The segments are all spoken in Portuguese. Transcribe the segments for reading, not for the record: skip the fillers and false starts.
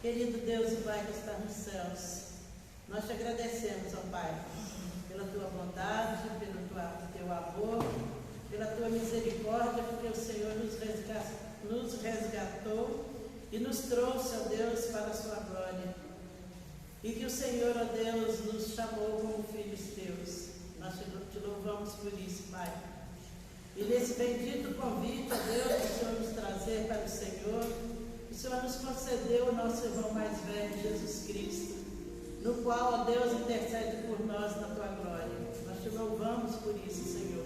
Querido Deus e Pai que está nos céus, nós te agradecemos, ó Pai, pela tua bondade, pelo teu amor, pela tua misericórdia, porque o Senhor nos resgatou e nos trouxe, ó Deus, para a sua glória. E que o Senhor, ó Deus, nos chamou como filhos teus. Nós te louvamos por isso, Pai. E nesse bendito convite, ó Deus, o Senhor nos trazer para o Senhor, o Senhor nos concedeu o nosso irmão mais velho, Jesus Cristo, no qual, ó Deus, intercede por nós na tua glória. Nós te louvamos por isso, Senhor.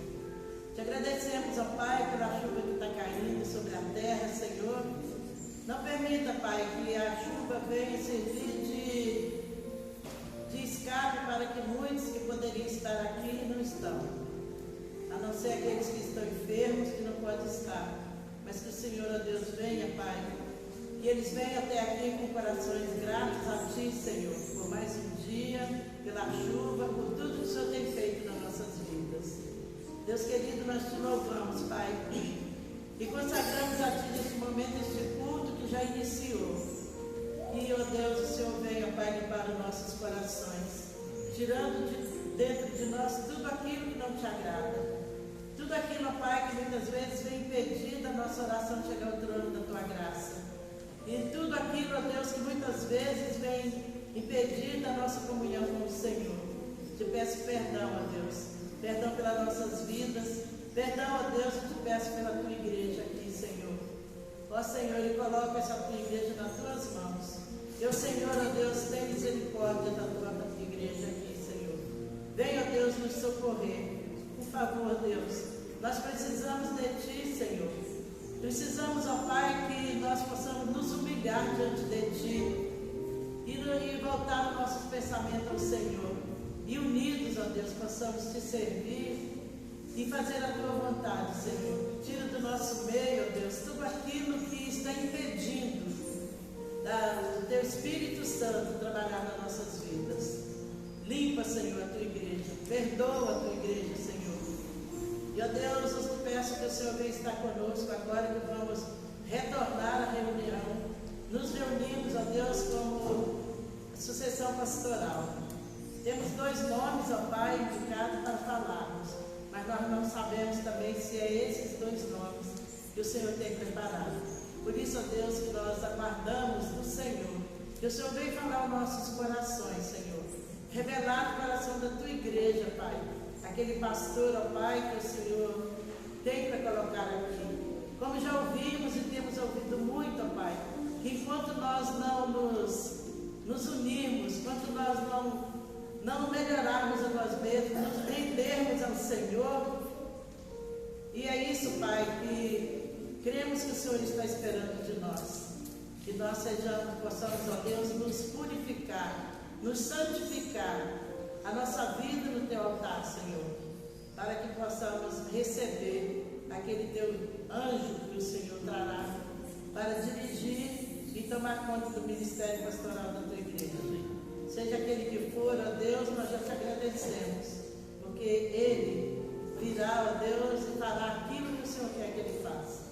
Te agradecemos, ó Pai, pela chuva que está caindo sobre a terra, Senhor. Não permita, Pai, que a chuva venha servir de escape para que muitos que poderiam estar aqui não estão. A não ser aqueles que estão enfermos, que não podem estar. Mas que o Senhor, ó Deus, venha, Pai, que eles venham até aqui com corações gratos a Ti, Senhor, por mais um dia, pela chuva, por tudo que o Senhor tem feito nas nossas vidas. Deus querido, nós te louvamos, Pai, e consagramos a Ti neste momento, este culto que já iniciou. E, ó Deus, o Senhor venha, Pai, limpar os nossos corações, tirando de dentro de nós tudo aquilo que não Te agrada. Tudo aquilo, ó Pai, que muitas vezes vem impedir da nossa oração chegar ao trono da Tua graça. E tudo aquilo, ó Deus, que muitas vezes vem impedir da nossa comunhão com o Senhor. Te peço perdão, ó Deus. Perdão pelas nossas vidas. Perdão, ó Deus, eu te peço pela Tua igreja aqui, Senhor. Ó Senhor, e coloca essa Tua igreja nas Tuas mãos. Eu, Senhor, ó Deus, tem misericórdia da Tua igreja aqui, Senhor. Venha, ó Deus, nos socorrer. Por favor, Deus. Nós precisamos de Ti, Senhor. Precisamos, ó Pai, que nós possamos nos humilhar diante de Ti e voltar o nosso pensamento ao Senhor. E unidos, ó Deus, possamos Te servir e fazer a Tua vontade, Senhor. Tira do nosso meio, ó Deus, tudo aquilo que está impedindo do Teu Espírito Santo trabalhar nas nossas vidas. Limpa, Senhor, a Tua igreja. Perdoa a Tua igreja, Senhor. E, ó Deus, eu te peço que o Senhor venha estar conosco agora, que vamos retornar à reunião. Nos reunimos, ó Deus, como sucessão pastoral. Temos 2 nomes, ó Pai, indicados para falarmos, mas nós não sabemos também se é esses 2 nomes que o Senhor tem preparado. Por isso, ó Deus, que nós aguardamos do Senhor, que o Senhor venha falar aos nossos corações, Senhor. Revelar o coração da Tua igreja, Pai. Aquele pastor, ó Pai, que o Senhor tem para colocar aqui. Como já ouvimos e temos ouvido muito, ó Pai, que enquanto nós não nos unirmos, enquanto nós não melhorarmos a nós mesmos, nos rendermos ao Senhor, e é isso, Pai, que cremos que o Senhor está esperando de nós. Que nós possamos, ó Deus, nos purificar, nos santificar, a nossa vida no Teu altar, Senhor, para que possamos receber aquele Teu anjo que o Senhor trará para dirigir e tomar conta do ministério pastoral da Tua igreja. Seja aquele que for, ó Deus, nós já Te agradecemos, porque Ele virá, ó Deus, e fará aquilo que o Senhor quer que Ele faça.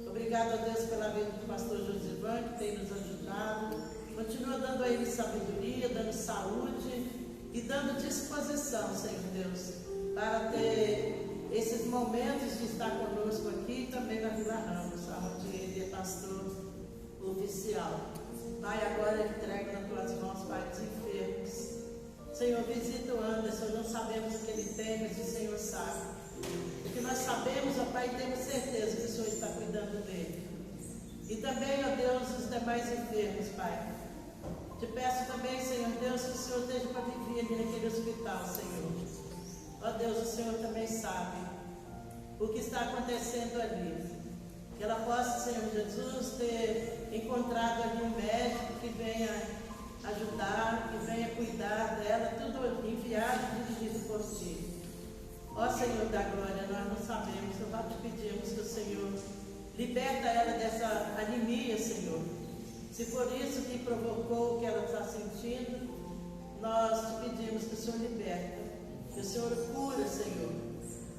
Obrigado, ó Deus, pela vida do pastor Josivan, que tem nos ajudado. Continua dando a ele sabedoria, dando saúde e dando disposição, Senhor Deus, para ter esses momentos de estar conosco aqui também na Vila Ramos, onde ele é pastor oficial. Pai, agora ele entrega nas Tuas mãos, Pai, dos enfermos. Senhor, visita o Anderson, não sabemos o que ele tem, mas o Senhor sabe. O que nós sabemos, ó Pai, temos certeza que o Senhor está cuidando dele. E também, ó Deus, os demais enfermos, Pai. Te peço também, Senhor Deus, que o Senhor esteja para viver ali naquele hospital, Senhor. Ó Deus, o Senhor também sabe o que está acontecendo ali. Que ela possa, Senhor Jesus, ter encontrado ali um médico que venha ajudar, que venha cuidar dela, tudo enviado e dirigido por Ti. Ó Senhor da glória, nós não sabemos, nós te pedimos que o Senhor liberta ela dessa anemia, Senhor. Se for isso que provocou o que ela está sentindo, nós te pedimos que o Senhor liberta, que o Senhor cura, Senhor,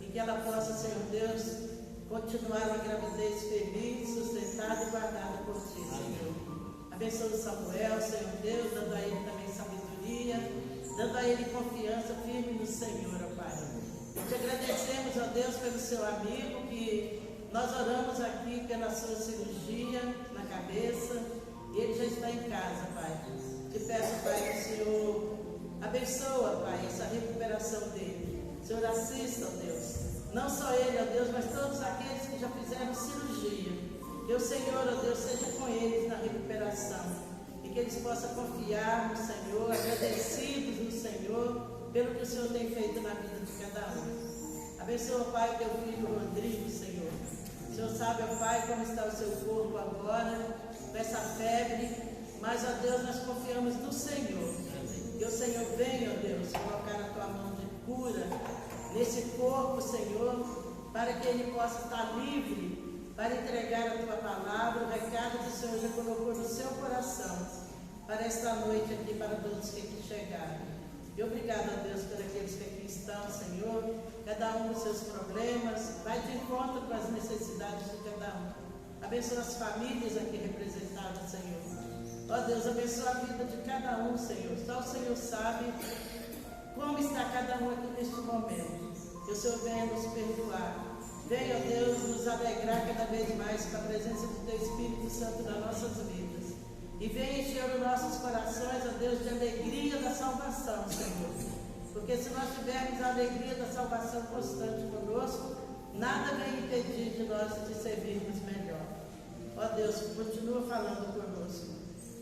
e que ela possa, Senhor Deus, continuar uma gravidez feliz, sustentada e guardada por Ti, Senhor. Abençoa o Samuel, Senhor Deus, dando a ele também sabedoria, dando a ele confiança firme no Senhor, ó Pai. Te agradecemos, ó Deus, pelo seu amigo, que nós oramos aqui pela sua cirurgia na cabeça, e ele já está em casa, Pai. Te peço, Pai, que o Senhor abençoa, Pai, essa recuperação dele. Senhor, assista, ó Deus, não só ele, ó Deus, mas todos aqueles que já fizeram cirurgia. Que o Senhor, ó Deus, seja com eles na recuperação e que eles possam confiar no Senhor, agradecidos no Senhor pelo que o Senhor tem feito na vida de cada um. Abençoa, Pai, teu filho Rodrigo, Senhor. O Senhor sabe, ó Pai, como está o seu corpo agora, com essa febre, mas, ó Deus, nós confiamos no Senhor. Que o Senhor venha, ó Deus, colocar a tua mão de cura nesse corpo, Senhor, para que ele possa estar livre para entregar a tua palavra, o recado que o Senhor já colocou no seu coração para esta noite aqui, para todos que aqui chegaram. E obrigado, a Deus, por aqueles que aqui estão, Senhor, cada um com seus problemas, vai de encontro com as necessidades de cada um. Abençoa as famílias aqui representadas, Senhor. Ó Deus, abençoa a vida de cada um, Senhor. Só o Senhor sabe como está cada um aqui neste momento. Que o Senhor venha nos perdoar. Venha, ó Deus, nos alegrar cada vez mais com a presença do Teu Espírito Santo nas nossas vidas. E venha encher os nossos corações, ó Deus, de alegria da salvação, Senhor. Porque se nós tivermos a alegria da salvação constante conosco, nada vem impedir de nós te servirmos melhor. Ó Deus, continua falando conosco.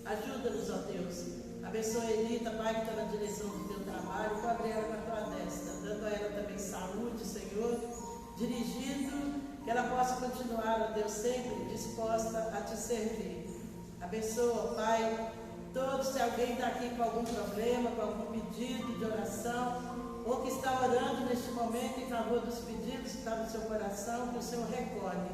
Ajuda-nos, ó Deus. Abençoa a Elita, Pai, que está na direção do Teu trabalho. Cobre ela com a Tua destra, dando a ela também saúde, Senhor. Dirigindo, que ela possa continuar, ó Deus, sempre disposta a te servir. Abençoa, Pai, todos, se alguém está aqui com algum problema, com algum pedido de oração, ou que está orando neste momento em favor dos pedidos que estão no seu coração, que o Senhor recolhe.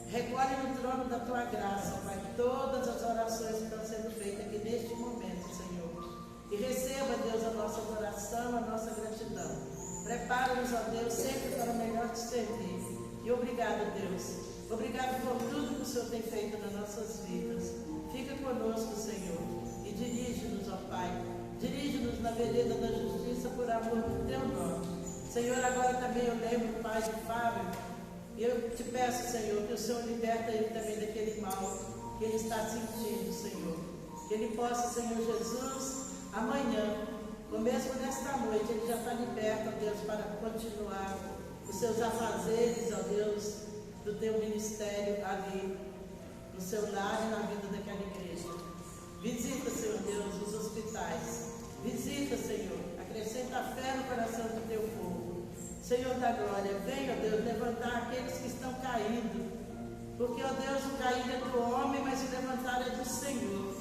Recolhe no trono da Tua graça, Pai, todas as orações que estão sendo feitas aqui neste momento, Senhor. E receba, Deus, a nossa adoração, a nossa gratidão. Prepara-nos, ó Deus, sempre para melhor te servir. E obrigado, Deus. Obrigado por tudo que o Senhor tem feito nas nossas vidas. Fica conosco, Senhor. E dirige-nos, ó Pai. Dirige-nos na vereda da justiça por amor do Teu nome. Senhor, agora também eu lembro, Pai, de Fábio. E eu te peço, Senhor, que o Senhor liberta ele também daquele mal que ele está sentindo, Senhor. Que ele possa, Senhor Jesus, amanhã, ou mesmo nesta noite, ele já está liberto, ó Deus, para continuar os seus afazeres, ó Deus, do Teu ministério ali, no seu lar e na vida daquela igreja. Visita, Senhor Deus, os hospitais. Visita, Senhor, acrescenta a fé no coração do Teu povo. Senhor da glória, venha, ó Deus, levantar aqueles que estão caídos. Porque, ó Deus, o cair é do homem, mas o levantar é do Senhor.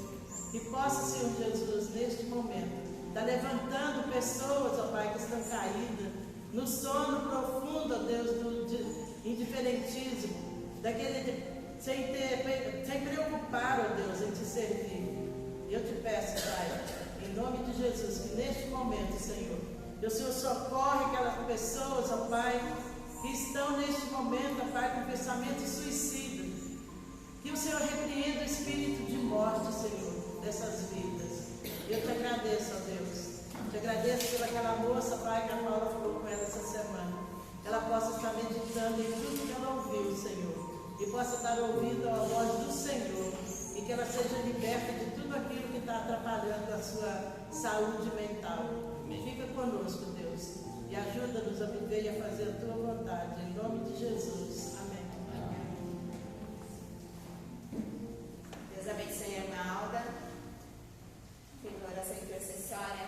E possa, Senhor Jesus, neste momento, está levantando pessoas, ó Pai, que estão caídas no sono profundo, ó Deus, do indiferentismo, sem preocupar, ó Deus, em te servir. E eu te peço, Pai, em nome de Jesus, que neste momento, Senhor, que o Senhor socorre aquelas pessoas, ó Pai, que estão neste momento, ó Pai, com pensamento suicida. Que o Senhor repreenda o espírito de morte, Senhor, dessas vidas. Eu te agradeço, ó Deus. Te agradeço pelaquela moça, Pai, que a Paula falou com ela essa semana. Que ela possa estar meditando em tudo que ela ouviu, Senhor. E possa estar ouvindo a voz do Senhor. E que ela seja liberta de tudo aquilo que está atrapalhando a sua saúde mental. Fica conosco, Deus. E ajuda-nos a viver e a fazer a Tua vontade. Em nome de Jesus. Amém. Deus abençoe a irmã Alda. Pela oração intercessória,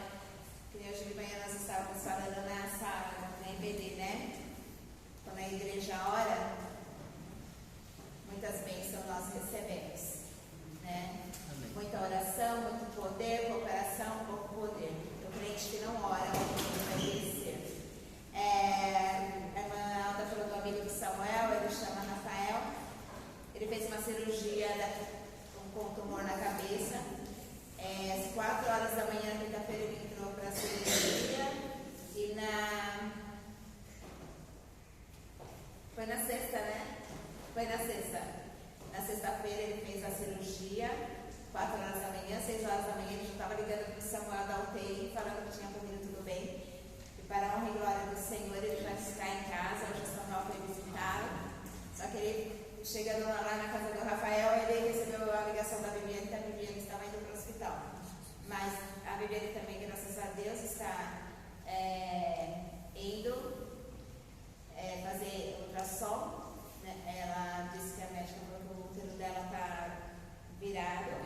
que hoje de manhã nós estávamos falando na EBD, né? Quando a igreja ora, muitas bênçãos nós recebemos, né? Amém. Muita oração, muito poder, pouca oração, pouco poder. O crente que não ora, não vai crescer. A irmã Alda falou do amigo do Samuel, ele chama Rafael. Ele fez uma cirurgia com tumor na cabeça. Às 4 horas da manhã, quinta-feira, ele entrou para a cirurgia. E foi na sexta, né? Foi na sexta. Na sexta-feira ele fez a cirurgia. 4 horas da manhã, 6 horas da manhã, ele já estava ligando para o Samuel da UTI, falando que tinha corrido tudo bem. E para a honra e glória do Senhor, ele vai ficar em casa. Hoje o Samuel foi visitá-lo. Só que ele, chegando lá na casa do Rafael, ele recebeu a ligação da Viviane, que a Viviane estava indo para o hospital. Mas a Viviane também, graças a Deus, está indo fazer ultrassom. Né? Ela disse que a médica falou que o útero dela está virado,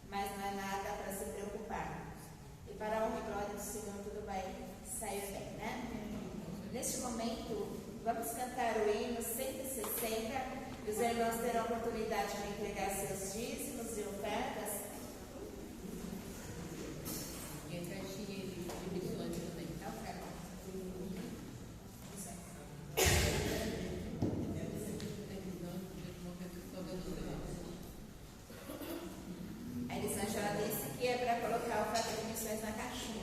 mas não é nada para se preocupar. E para a honra e glória do Senhor, tudo vai sair bem, né? Neste momento, vamos cantar o hino 160. Os irmãos terão a oportunidade de entregar seus dízimos e ofertas. E a caixinha de missões também. A Elisângela disse que é para colocar a oferta de missões na caixinha.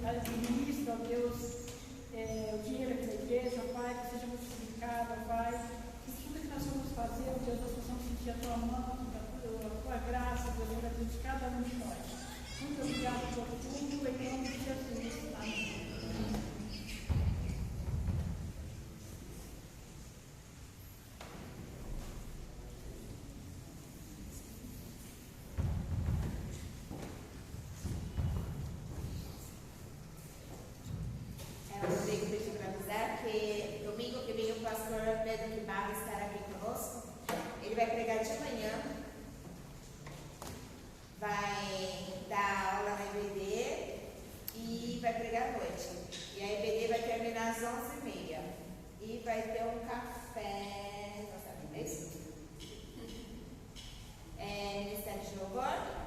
administra, ó Deus, o dinheiro aqui da igreja, Pai, que seja multiplicado, Pai. E tudo que nós vamos fazer, ó Deus, nós possamos sentir a Tua mão, a Tua graça, Deus, na vida de cada um de nós. Muito obrigado por tudo, em nome de Jesus. Amém. Rodrigo pediu para avisar às 11h30. E vai ter um café. Não sabe isso? Ministério de Louvor.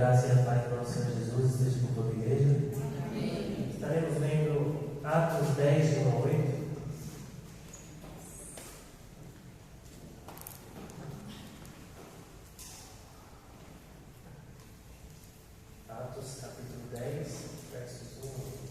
graça e a paz do nosso Senhor Jesus esteja com toda a igreja. Amém. Estaremos lendo Atos 10, de 1 a 8. Atos capítulo 10, versos 1 a 8.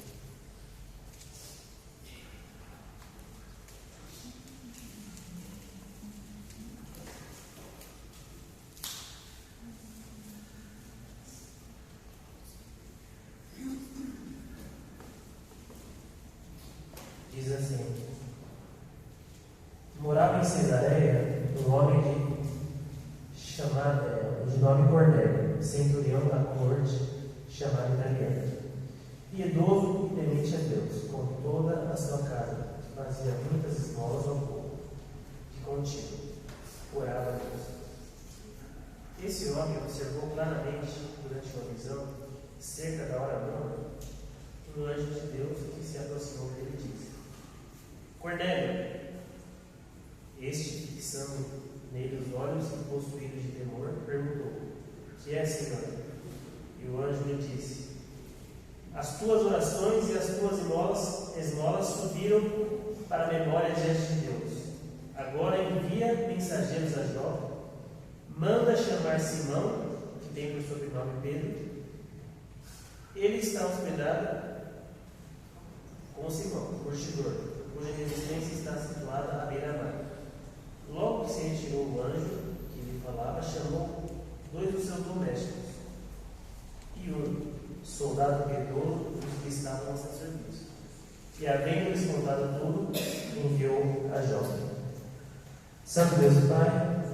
Diz assim: morava em Cesareia um homem de nome Cornélio, centurião da corte, chamado italiano, piedoso e temente a Deus, com toda a sua casa, fazia muitas esmolas ao povo, de contínuo, orava a Deus. Esse homem observou claramente, durante uma visão, cerca da hora nona, um anjo de Deus que se aproximou dele e disse: Cornélio. Este, fixando nele os olhos e possuído de temor, perguntou: que é, Senhor? E o anjo lhe disse: as tuas orações e as tuas esmolas subiram para a memória diante de Deus. Agora envia mensageiros a Jope, manda chamar Simão, que tem por sobrenome Pedro. Ele está hospedado com Simão, curtidor, cuja residência está situada à beira-mar. Logo que se retirou o anjo que lhe falava, chamou 2 dos seus domésticos e um soldado piedoso dos que estavam ao seu serviço. E, havendo-lhes contado tudo, enviou a Jope. Santo Deus e Pai,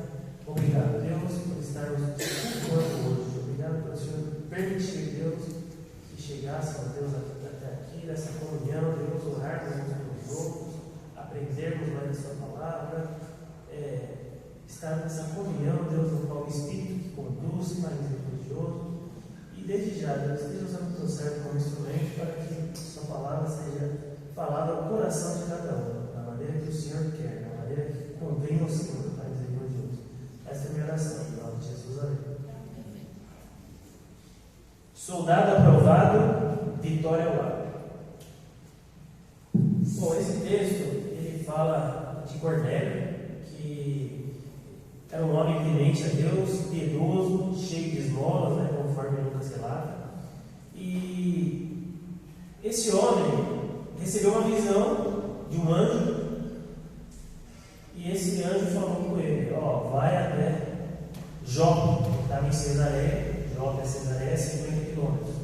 obrigado, Deus, por estarmos enquanto hoje. Obrigado por o Senhor permitir, Deus, que chegássemos, Deus, até aqui, nessa comunhão, Deus, orarmos uns pelos outros, aprendermos mais a sua palavra, estar nessa comunhão, Deus, no qual o Espírito que conduz, Pai misericordioso, e desde já, Deus, esteja usando o teu servo como instrumento para que a sua palavra seja falada ao coração de cada um, da maneira que o Senhor quer, da maneira que convém ao Senhor, Pai misericordioso. Essa é a minha oração, em nome de Jesus, amém. Soldado aprovado, vitória ao ar. Bom, esse texto, ele fala de Cornélio, que era um homem temente a Deus, piedoso, cheio de esmolas, né, conforme Lucas relata. E esse homem recebeu uma visão de um anjo, e esse anjo falou com ele: vai até Jope, que estava em Cesareia. Jope a Cesareia, 50 quilômetros.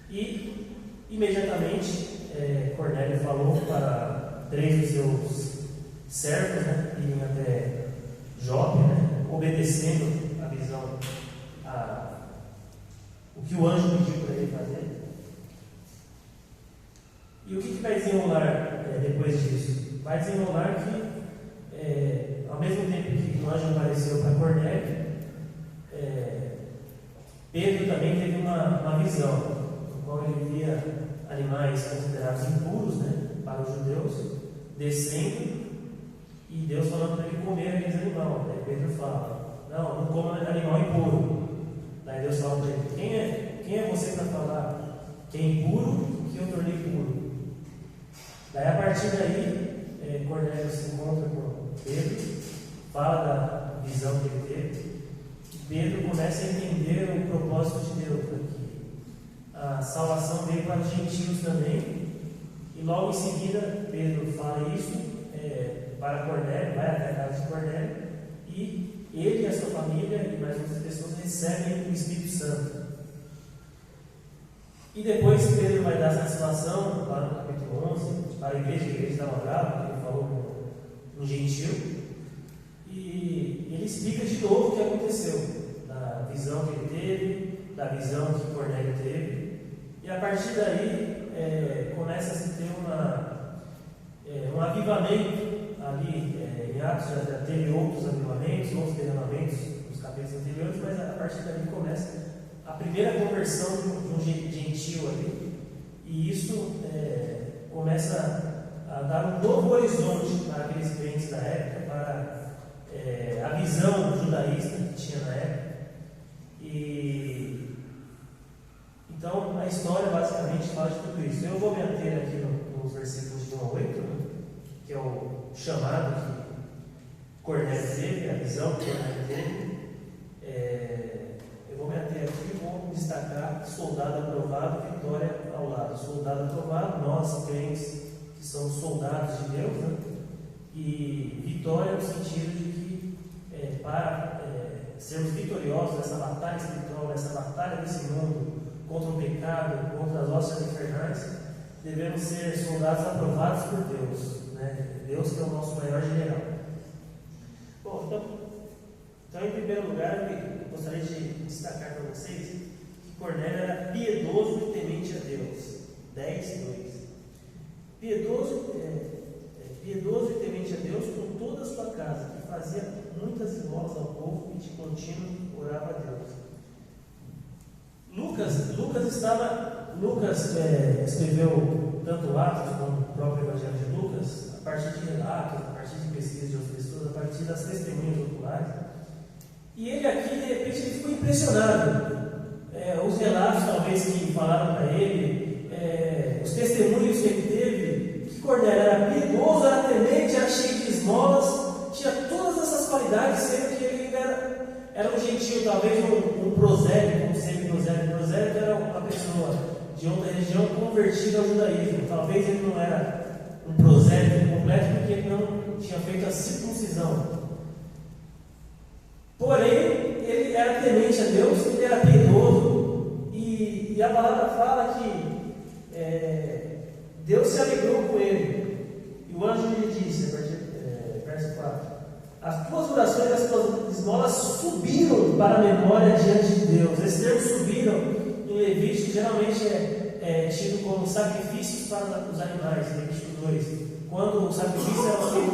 E imediatamente Cornélio falou para 3 dos seus servos, né, irem até Jope, né, obedecendo a visão, o que o anjo pediu para ele fazer. E o que vai desenrolar depois disso? Vai desenrolar que, ao mesmo tempo que o anjo apareceu para Cornélio, Pedro também teve uma visão, no qual ele via animais considerados impuros, né, para os judeus, descendo, e Deus falando para ele comer aqueles animais. Daí Pedro fala: não coma animal impuro. Daí Deus fala para ele: quem é você para falar que é impuro, que eu tornei puro? Daí, a partir daí, Cornélio se encontra com Pedro, fala da visão que ele teve, e Pedro começa a entender o propósito de Deus, porque a salvação veio para os gentios também. E logo em seguida Pedro fala isso para Cornélio, vai até a casa de Cornélio, e ele e a sua família e mais outras pessoas recebem o Espírito Santo. E depois Pedro vai dar satisfação, lá no capítulo 11, para a igreja estava brava, ele falou com um gentil, e ele explica de novo o que aconteceu, da visão que ele teve, da visão que Cornélio teve, e a partir daí começa a se ter um avivamento ali. Em Atos já teve outros avivamentos, outros derramamentos nos capítulos anteriores, mas a partir daí começa a primeira conversão de um gentil ali, e isso começa a dar um novo horizonte para aqueles crentes da época, para a visão judaísta que tinha na época. E Então, a história basicamente fala de tudo isso. Eu vou me ater aqui nos versículos de 1 a 8, né, que é o chamado que Cornélio teve, a visão que Cornélio teve. Eu vou me ater aqui e vou destacar soldado aprovado, vitória ao lado. Soldado aprovado, nós crentes que somos soldados de Deus, né? E vitória no sentido de que para sermos vitoriosos nessa batalha espiritual, nessa batalha desse mundo contra o pecado, contra as hostes infernais, devemos ser soldados aprovados por Deus, né? Deus que é o nosso maior general. Bom, então em primeiro lugar, eu gostaria de destacar para vocês que Cornélio era piedoso e temente a Deus. 10:2. Piedoso e temente a Deus com toda a sua casa, que fazia muitas esmolas ao povo e de contínuo orava a Deus. Lucas escreveu tanto Atos como o próprio Evangelho de Lucas, a partir de relatos, a partir de pesquisas de outras pessoas, a partir das testemunhas oculares. E ele aqui, de repente, ele ficou impressionado. Os relatos, talvez, que falaram para ele, os testemunhos que ele teve, que Cornélio era piedoso, era temente, era cheio de esmolas, tinha todas essas qualidades, sendo que ele era um gentio, talvez um prosélito, um semi-prosélito. Prosélito era uma pessoa de outra região convertida ao judaísmo. Talvez ele não era um prosélito completo, porque ele não tinha feito a circuncisão. Porém, ele era temente a Deus, ele era piedoso, e a palavra fala que Deus se alegrou com ele. E o anjo lhe disse, verso 4: as tuas orações e as tuas esmolas subiram para a memória diante de Deus. Esse termo subiram, em Levítico, geralmente é tido como sacrifícios para os animais, Levítico 2. Quando o sacrifício era feito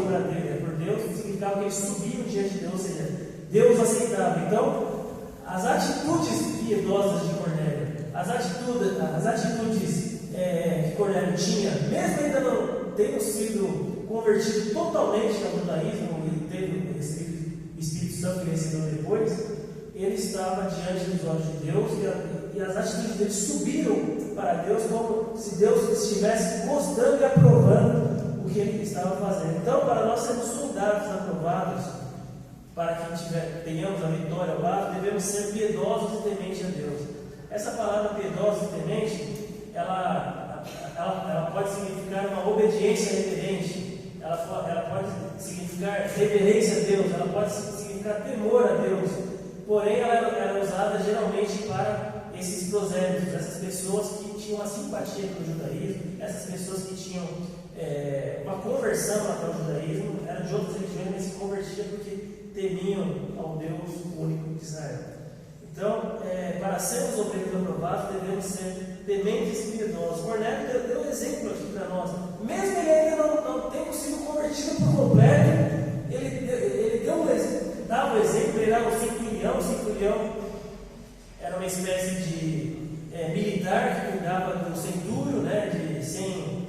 por Deus, significava que eles subiam diante de Deus, ou seja, Deus aceitava. Então, as atitudes piedosas de Cornélio, as atitudes que Cornélio tinha, mesmo ainda não tendo sido convertido totalmente ao judaísmo, ele teve recebido o Espírito Santo que recebeu depois, ele estava diante dos olhos de Deus, e as atitudes dele subiram para Deus, como se Deus estivesse gostando e aprovando o que ele estava fazendo. Então, para nós sermos soldados aprovados, para que tenhamos a vitória ao lado, devemos ser piedosos e tementes a Deus. Essa palavra piedosos e temente, ela pode significar uma obediência reverente, ela pode significar reverência a Deus, ela pode significar temor a Deus. Porém, ela era usada geralmente para esses prosélitos, essas pessoas que tinham uma simpatia pelo judaísmo, essas pessoas que tinham uma conversão até o judaísmo, eram de outras religiões, mas se convertiam porque temiam ao Deus único de Israel. Então, para sermos obreiros aprovados, devemos ser tementes e piedosos. Cornélio deu um exemplo aqui para nós. Mesmo ele ainda não tendo sido convertido por completo, ele dava um exemplo. Ele era um centurião. O centurião era uma espécie de militar que cuidava do centúrio, né, de 100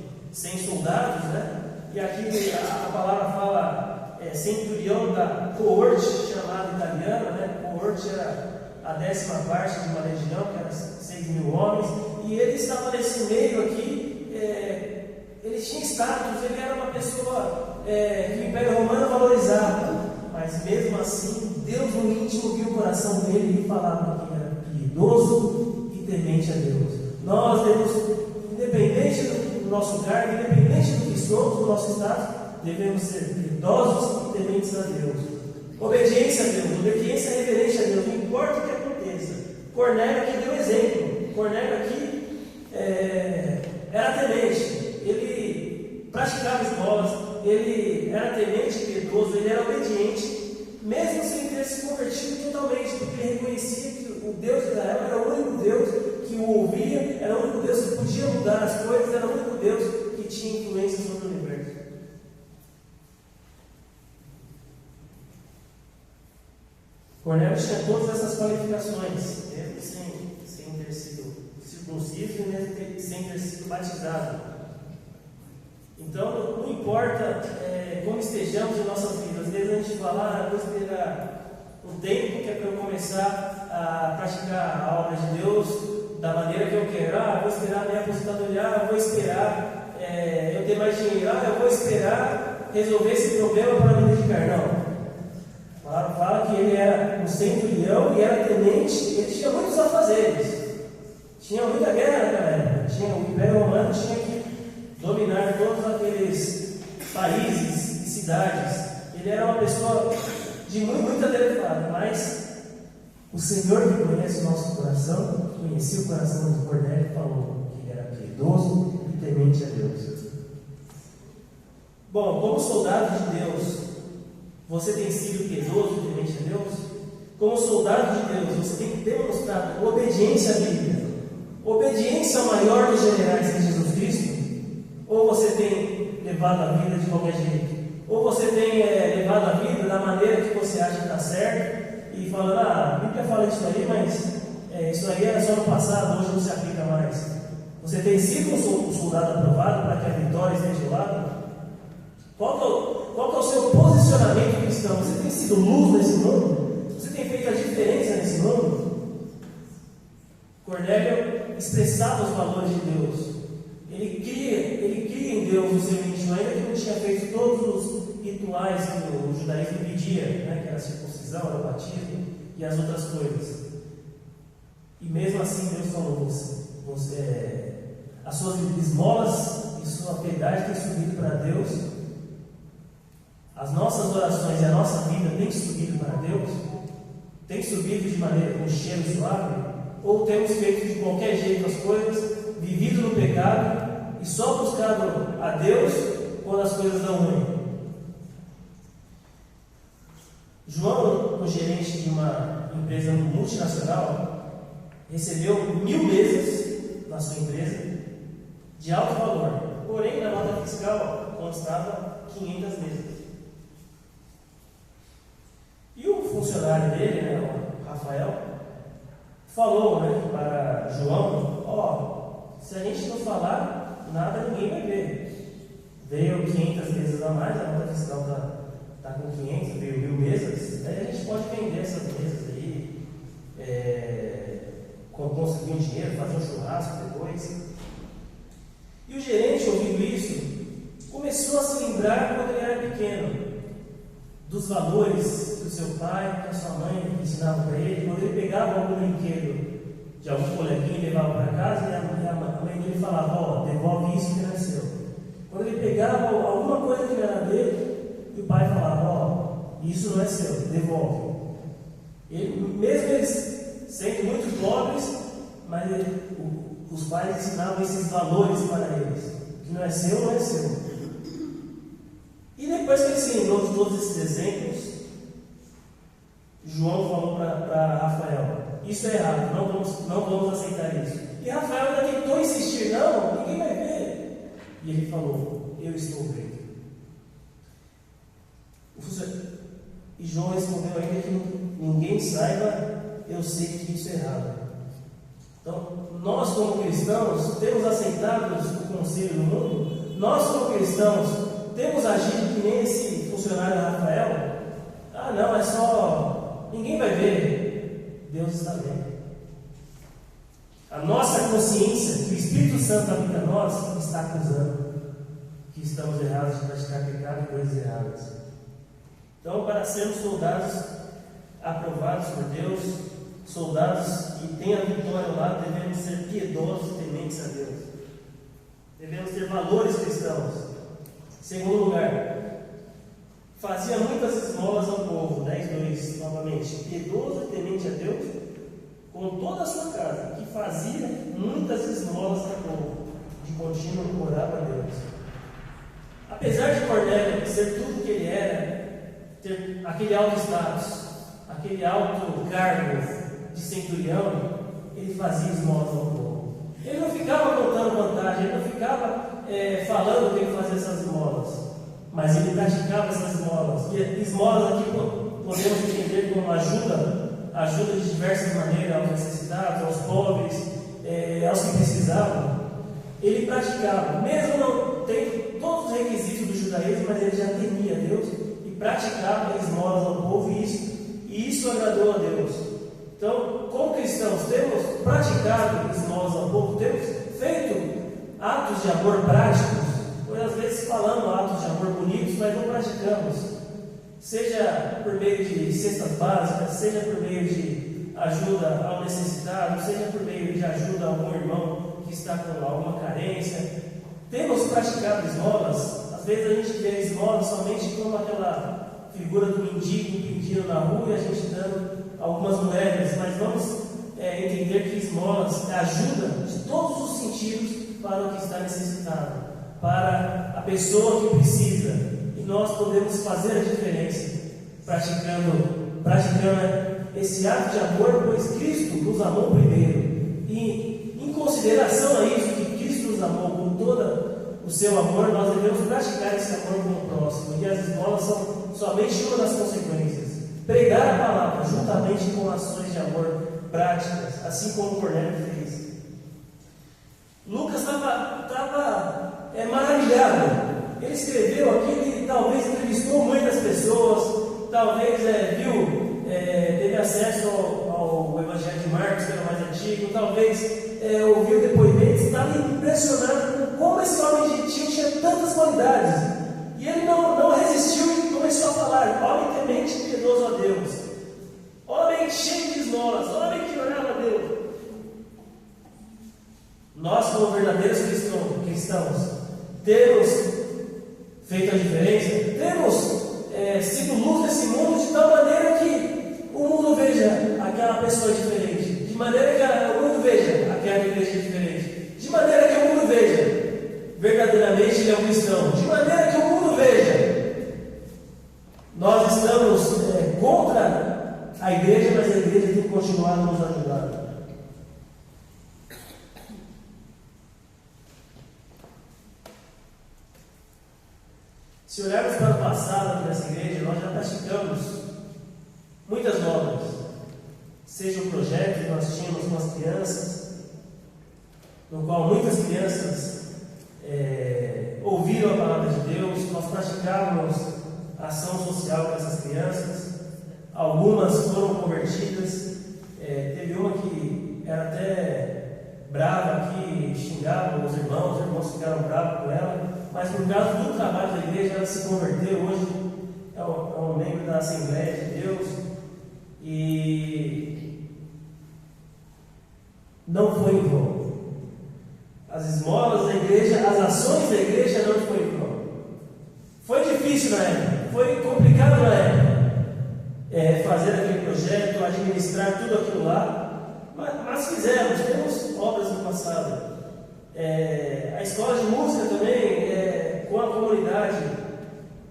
soldados, né? E aqui a palavra fala centurião da coorte, chamada italiana, né? Coorte era a 10ª parte de uma legião, que era 6.000 homens, e ele estava nesse meio aqui. Ele tinha status, ele era uma pessoa que o Império Romano valorizava, mas mesmo assim, Deus no íntimo viu o coração dele e falava que era piedoso e temente a Deus. Nós devemos, independente do nosso cargo, independente do que somos, do nosso status, devemos ser piedosos e tementes a Deus. Obediência a Deus, obediência reverente a Deus, não importa o que aconteça. Cornélio aqui deu exemplo. Cornélio aqui era temente, ele praticava esmolas, ele era temente e piedoso, ele era obediente, mesmo sem ter se convertido totalmente, porque ele reconhecia que o Deus de Israel era o único Deus que o ouvia, era o único Deus que podia mudar as coisas, era o único Deus que tinha influência sobre o universo. Cornélio tinha todas essas qualificações, mesmo sem ter sido circunciso e mesmo sem ter sido batizado. Então, não importa como estejamos em nossas vidas, às vezes a gente fala, vou esperar um tempo que é para eu começar a praticar a obra de Deus, da maneira que eu quero. Eu vou esperar a minha aposentadoria, eu vou esperar eu ter mais dinheiro, eu vou esperar resolver esse problema para me dedicar. Não. Fala que ele era um centurião e era tenente, ele tinha muitos afazeres. Tinha muita guerra naquela época. O Império Romano tinha que dominar todos aqueles países e cidades. Ele era uma pessoa de muita tarefada, mas o Senhor que conhece o nosso coração, conhecia o coração de Cornélio e falou que ele era piedoso e temente a Deus. Bom, como soldado de Deus, você tem sido piedoso e temente a Deus? Como soldado de Deus, você tem demonstrado obediência à Bíblia, obediência ao maior dos generais, que é Jesus Cristo? Ou você tem levado a vida de qualquer jeito? Ou você tem levado a vida da maneira que você acha que está certo e falando, a Bíblia fala isso aí, mas isso aí era só no passado, hoje não se aplica mais. Você tem sido um soldado aprovado para que a vitória esteja ao lado? Qual que é o seu posicionamento cristão? Você tem sido luz nesse mundo? Você tem feito a diferença nesse mundo? Cornélio expressava os valores de Deus. Ele cria em Deus o seu íntimo, ainda que não tinha feito todos os rituais que o judaísmo pedia, né, que era a circuncisão, era o batismo e as outras coisas. E mesmo assim Deus falou, as suas esmolas e sua piedade têm subido para Deus. As nossas orações e a nossa vida têm subido para Deus? Tem subido de maneira com cheiro suave? Ou temos feito de qualquer jeito as coisas, vivido no pecado e só buscado a Deus quando as coisas dão ruim? João, o gerente de uma empresa multinacional, recebeu 1.000 mesas na sua empresa de alto valor, porém na nota fiscal constava 500 mesas. E o funcionário dele, o Rafael, falou para João, se a gente não falar nada, ninguém vai ver. Veio 500 mesas a mais, a nota fiscal está com 500, veio 1.000 mesas, aí a gente pode vender essas mesas aí, conseguir um dinheiro, fazer um churrasco depois. E o gerente, ouvindo isso, começou a se lembrar quando ele era pequeno, dos valores que o seu pai, que a sua mãe ensinavam para ele. Quando ele pegava algum brinquedo de algum coleguinha e levava para casa, e a mãe dele falava, devolve isso que não é seu. Quando ele pegava alguma coisa que não era dele, e o pai falava, isso não é seu, devolve. Mesmo eles sendo muito pobres, mas os pais ensinavam esses valores para eles, que não é seu, não é seu. E depois que ele se lembrou de todos esses exemplos, João falou para Rafael, isso é errado, não vamos aceitar isso. E Rafael ainda tentou insistir, não, ninguém vai ver. E ele falou, eu estou vendo. E João respondeu ainda que ninguém saiba, eu sei que isso é errado. Então, nós como cristãos temos aceitado o conselho do mundo, nós como cristãos temos agido que nem esse funcionário Rafael. Não, é só, ninguém vai ver, Deus está vendo. A nossa consciência, que o Espírito Santo habita em nós, está acusando que estamos errados de praticar pecado e coisas erradas. Então, para sermos soldados aprovados por Deus, soldados que têm a vitória ao lado, devemos ser piedosos e tementes a Deus. Devemos ter valores cristãos. Segundo lugar, fazia muitas esmolas ao povo, 10:2, novamente, piedoso e temente a Deus, com toda a sua casa, que fazia muitas esmolas ao povo, de contínuo orava a Deus. Apesar de Cornélio ser tudo que ele era, ter aquele alto status, aquele alto cargo de centurião, ele fazia esmolas ao povo. Ele não ficava contando vantagem, ele não ficava falando que ele fazia essas esmolas, mas ele praticava essas esmolas. E esmolas aqui podemos entender como ajuda de diversas maneiras aos necessitados, aos pobres, aos que precisavam. Ele praticava, mesmo não tendo todos os requisitos do judaísmo, mas ele já temia Deus e praticava esmolas ao povo, e isso agradou a Deus. Então, como cristãos, temos praticado esmolas ao povo, temos feito atos de amor práticos, pois às vezes falamos atos de amor bonitos, mas não praticamos, seja por meio de cestas básicas, seja por meio de ajuda ao necessitado, seja por meio de ajuda a algum irmão que está com alguma carência. Temos praticado esmolas. Às vezes a gente vê esmolas somente como aquela figura do mendigo pedindo na rua e a gente dando algumas moedas, mas vamos entender que esmolas é ajuda de todos os sentidos para o que está necessitado, para a pessoa que precisa, e nós podemos fazer a diferença praticando esse ato de amor, pois Cristo nos amou primeiro, e em consideração a isso, que Cristo nos amou com todo o seu amor, nós devemos praticar esse amor com o próximo, e as esmolas são somente uma das consequências. Pregar a palavra juntamente com ações de amor práticas, assim como Cornélio fez. Lucas estava maravilhado. Ele escreveu aqui e talvez entrevistou muitas pessoas, talvez teve acesso ao Evangelho de Marcos, que era mais antigo, talvez ouviu depoimentos, estava impressionado com como esse homem gentil tinha tantas qualidades. E ele não resistiu e começou a falar: homem temente e piedoso a Deus, homem cheio de esmolas, homem que orava a Deus. Nós, como verdadeiros cristãos, temos feito a diferença, temos sido luz nesse mundo de tal maneira que o mundo veja aquela pessoa diferente, de maneira que o mundo veja aquela igreja diferente, de maneira que o mundo veja verdadeiramente ele é um cristão, de maneira que o mundo veja. Nós estamos contra a igreja, mas a igreja tem continuado a nos ajudar. Se olharmos para o passado aqui nessa igreja, nós já praticamos muitas obras, seja um projeto que nós tínhamos com as crianças, no qual muitas crianças ouviram a palavra de Deus, nós praticávamos ação social com essas crianças, algumas foram convertidas, teve uma que era até brava aqui, xingava os irmãos ficaram bravos com ela, mas por causa do trabalho da igreja ela se converteu, hoje é um membro da Assembleia de Deus, e não foi em vão. As esmolas da igreja, as ações da igreja não foi em vão. Foi difícil na época, foi complicado na época, fazer aquele projeto, administrar tudo aquilo lá, mas fizemos, temos obras no passado. A escola de música também, com a comunidade,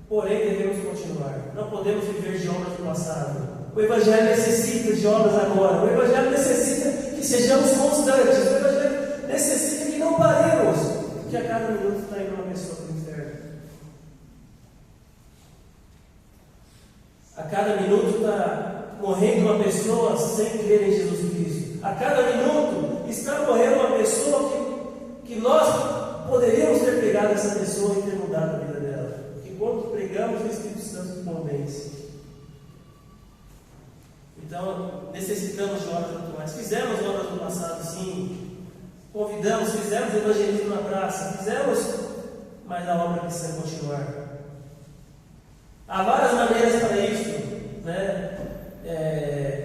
porém devemos continuar. Não podemos viver de obras do passado. O Evangelho necessita de obras agora. O Evangelho necessita que sejamos constantes. O Evangelho necessita que não paremos, porque a cada minuto está indo uma pessoa para o inferno. A cada minuto está morrendo uma pessoa sem crer em Jesus Cristo. A cada minuto está morrendo uma pessoa que nós poderíamos ter pegado essa pessoa e ter mudado a vida dela. Porque quando pregamos, o Espírito Santo convence. Então, necessitamos de obras atuais. Fizemos obras no passado, sim. Convidamos, fizemos evangelismo na praça, fizemos, mas a obra precisa continuar. Há várias maneiras para isso, né?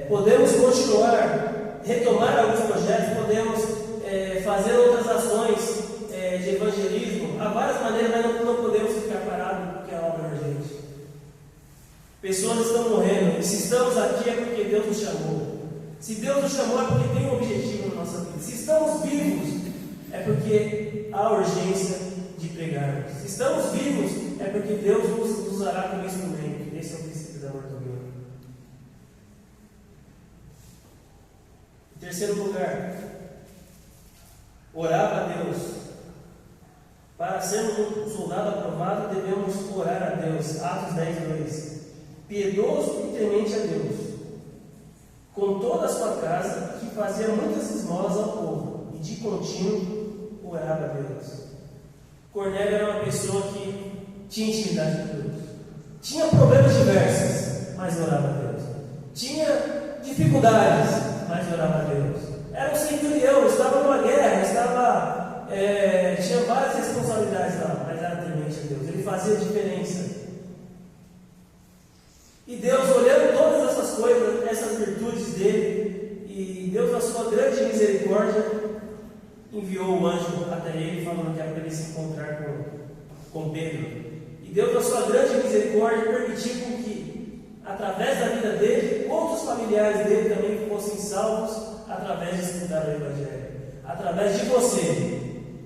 Podemos continuar, retomar alguns projetos, podemos fazer outras ações de evangelismo. Há várias maneiras, mas não podemos ficar parados porque a obra é urgente. Pessoas estão morrendo, e se estamos aqui é porque Deus nos chamou. Se Deus nos chamou é porque tem um objetivo na nossa vida. Se estamos vivos é porque há urgência de pregarmos. Se estamos vivos é porque Deus nos usará como instrumento. Esse é o princípio da mordomia. Em terceiro lugar, orar a Deus. Para sermos um soldado aprovado, devemos orar a Deus. Atos 10:2. Piedoso e temente a Deus, com toda a sua casa, que fazia muitas esmolas ao povo, e de contínuo orava a Deus. Cornélio era uma pessoa que tinha intimidade com Deus, tinha problemas diversos, mas orava a Deus. Tinha dificuldades, mas orava a Deus. Era um centurião, estava numa guerra, tinha várias responsabilidades lá, mas era temente a Deus. Ele fazia diferença. E Deus, olhando todas essas coisas, essas virtudes dele, e Deus, na sua grande misericórdia, enviou o anjo até ele, falando que era para ele se encontrar com Pedro. E Deus, na sua grande misericórdia, permitiu que, através da vida dele, outros familiares dele também fossem salvos através de escutar o Evangelho. Através de você,